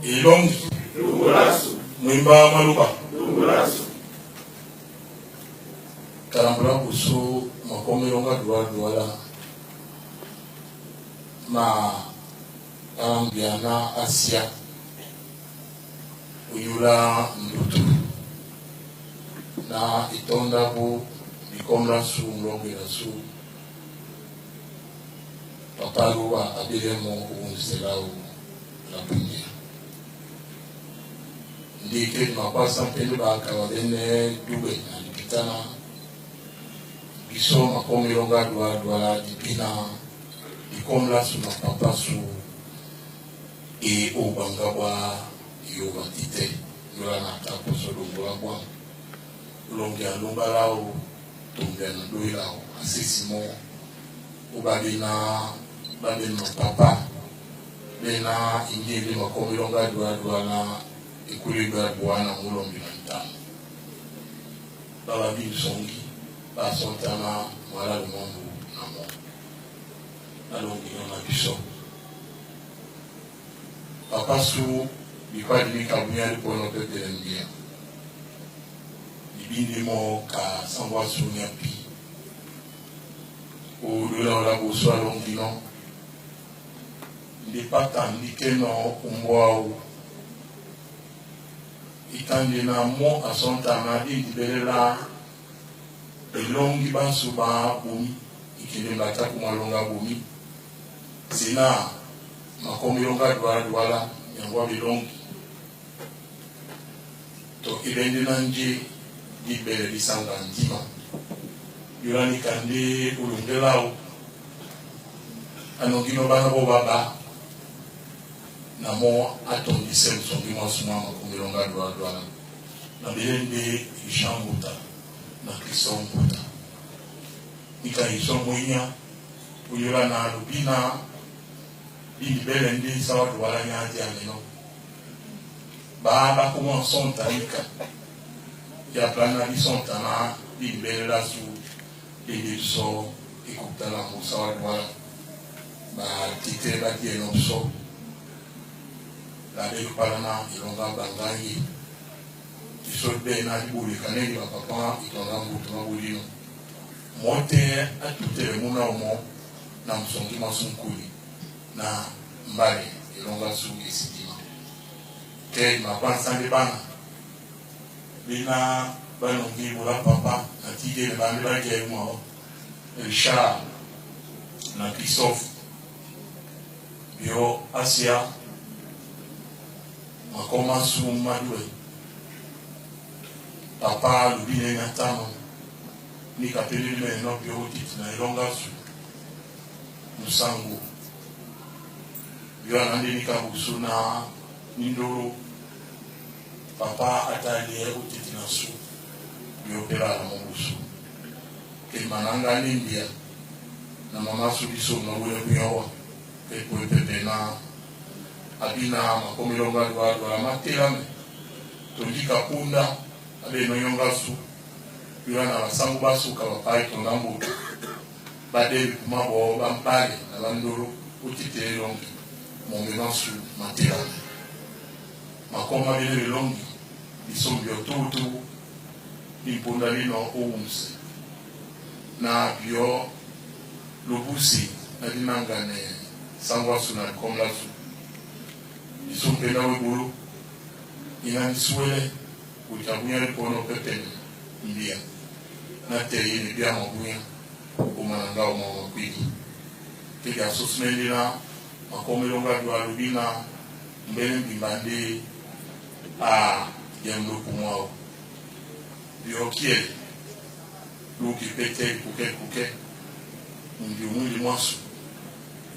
Ilongi mwimba maluba karambula kusu makomelonga duwala ma ambiana Asia uyula mbutu na itonda bu bikomla su mlongela su papaluwa abilemo unselau la punya ndike mapasa mpendo bakawabene dube na lipitana biso makomelonga duwala dipina ikomla su na papasu e obangabwa yobatite yola na taposo longolabwa longia lombalao tongena doilao asisimo ubabina babena papa bena ingili makomelonga duwala ikuliga bwana mulombi na ntano baba bisongi basontana mwala lumondu namo alongi na biso papa su bikwadi kabunyali pono pepe ndia ibindi mo ka sangwa su nyapi o dola la boso alongi no ndi pata ndikeno umwao itandi na mo asontana idibelela elongi bansu ba bumi ikilemba taku malonga bumi sina makomelonga duwala yangwa bilongi to ibendi na nje dibele lisanga ndima yulani kande ulungelao anongino bana bo baba na mo atondise msongi mwasuma makomelonga duwala na bilende ishambuta na kisombuta ika isomwinya uyula na lupina bibele ndi sawa duwala nyaji ameno baba kuma sonta nika ya plana di sonta na bibele la su bibele so ikutala musawa duwala ba tite ba dieno so la de parana ilonga bangangi iso be na dibuli kaneli wa papa itonga mbutu mabulino mote atutele muna omo na msongi masunkuli na mbali ilonga su isitima ke mapansande bana bina banongi mula papa na tide le bani bage mo Richard na Christophe bio Asia makoma su madwe papa lubine nyatano ni kapelele meno bio titi na ilonga su musangu bio anande ni kabusu na nindoro papa atalie utiti na su bio pera la mubusu ke mananga nindia na mama su biso na wele kuyawa ke pepe na abina makomelonga duwala matelame tondika kunda abe noyonga su yona basangu basuka bapai tonambo bade kumabo bampale na bandoro utite longi momena su matelame makoma bile longi bisombi otutu imponda lino oumse na bio lobusi na dinangane sangwa su na komla su isombe na webulu inanisuele utabunya lipono pepe ndia na teye ni bia mabunya umananga umawa kwiki kiki asusmendina makomelonga duwalubina mbele mbibande a yamlo kumwao biokiel luki pete kuke ndi mwasu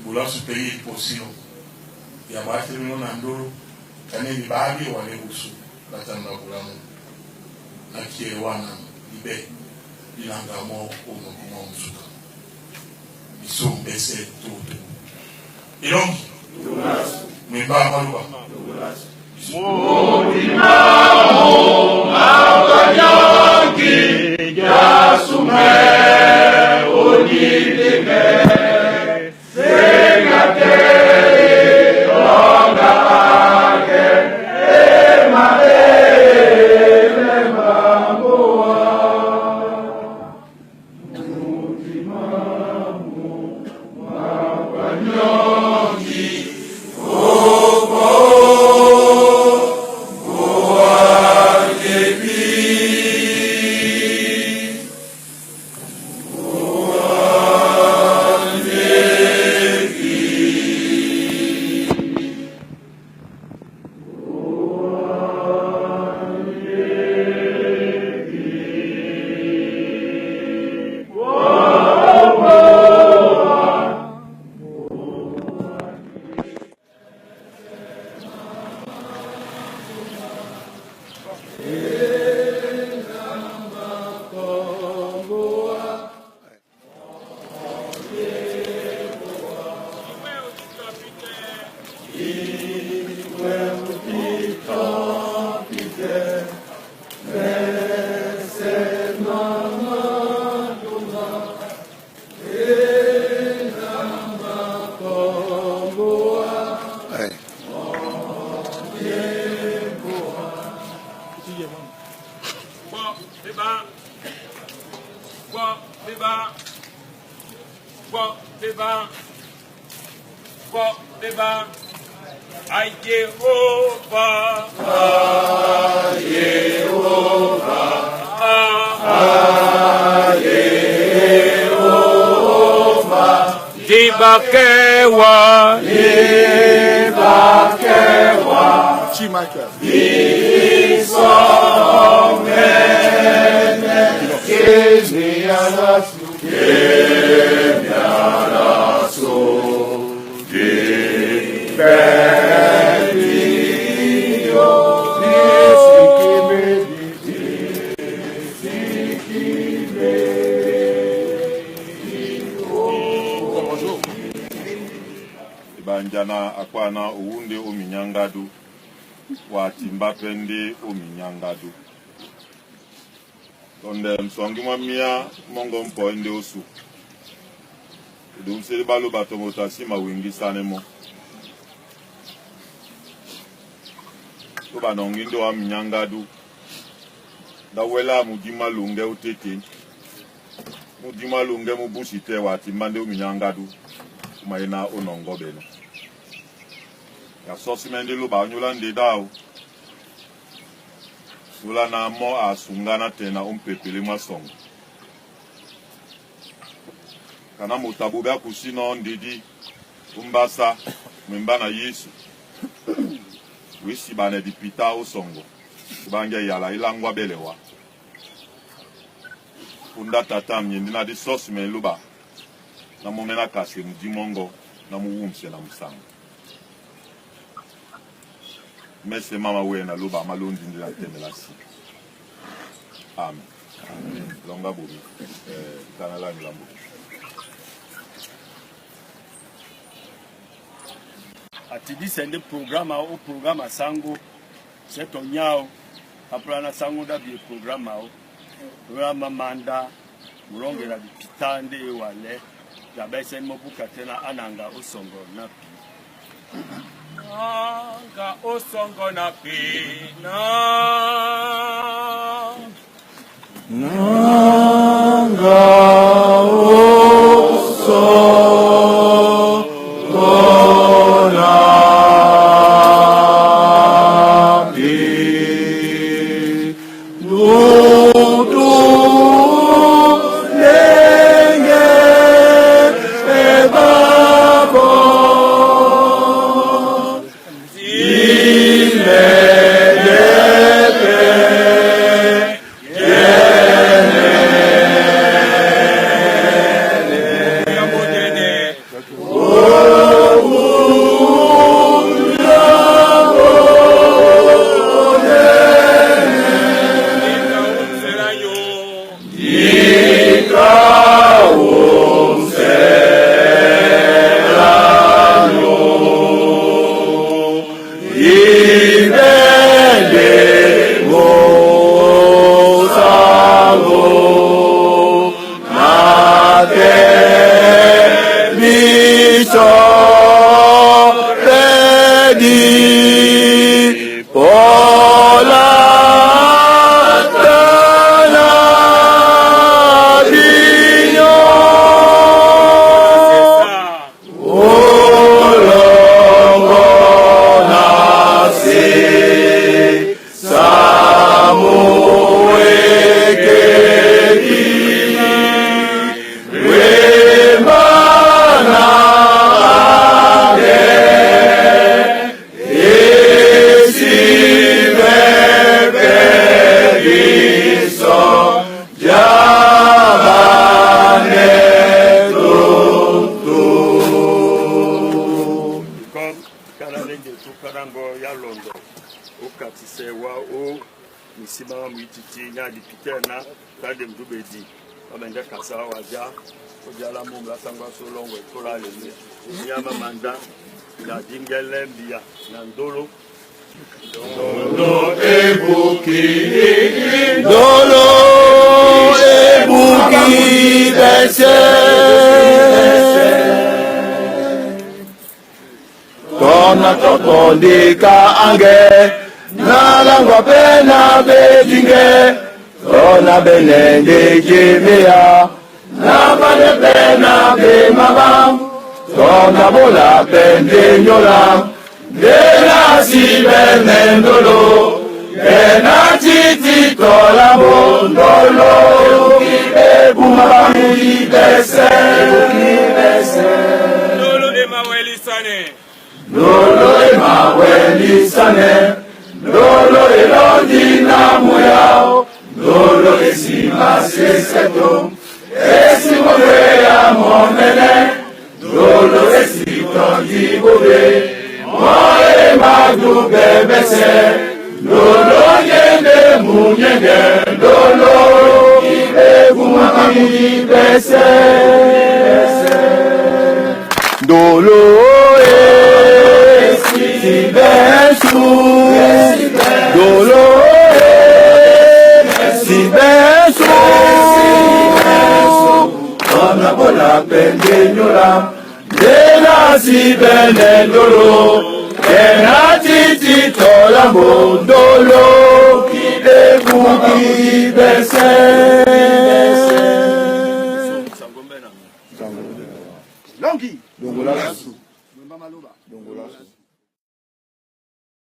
bula superi posino ya bati no na ndoro kane ni babi wale usu batanga bulamu na kiewana ibe ilanga mo uno kuma musuka isumbese tutu ilongi mwimba maluba Mudimao akanyangi jasume unidime segate onga ake emaele mamoa Mudimao akanyangi Ay Jehovah, ay Jehovah, ay Jehovah, dibakewa, Chimaka, Banjana akwana uwunde ominyangadu watimba twende ominyangadu Tonde mswangi mwamia mongo mpo ende osu Idumseli balo batomota sima wingi sanemo Toba nongindo wa minyangadu Dawela mujima lunge utete Mujima lunge mubusite watimba nde ominyangadu Kumaina onongo beno Ya sosi mende luba nyula ndedao Sula na mo asungana tena umpepele masongo Kana mutabubia kusino ndidi Umbasa Mwembana Yesu Wisi bane dipita usongo Kubangia yala ilangwa belewa Unda tata mnyendina di sosi men luba Na mumena kase mjimongo Na muwumse na musanga Mese mama wena luba malundi ndila temelasi Amen Longa bumi Kanala nilambu Atidi sende programa au programa sango seto nyao Aprana sango da bi programa au Programa manda Mulongela bipitande wale Jabese mobuka tena ananga usongo na pi Anga usongo na pi Nanga Yeah. wa o misima mwititi nya dipite na kade mdubedi abende kasa waja ojala mumla sangwa solongo etola lele nyama manda na dingele mbia na ndolo Dolo ebuki bese Kona topondika ange Nalangwa pena bedinge Kona benende jimia Nabane pena bemabam Kona bola pende nyolam Dena si benendolo Dena titi tola bondolo Kibe bumabami bese Lolo emawelisane Lolo emawelisane Lolo elondi na muyao Lolo esima seseto Esimo ya momene Lolo esitondi bobe Moe madu bebese Lolo yende munyenge Lolo ibe gumami bese Lolo si besu Lolo si besu Ona bola pendenyola Dela si bene lolo Kena titi tola mondolo Kide kuki bese Longi Dongolasu Mama Luba Dongolasu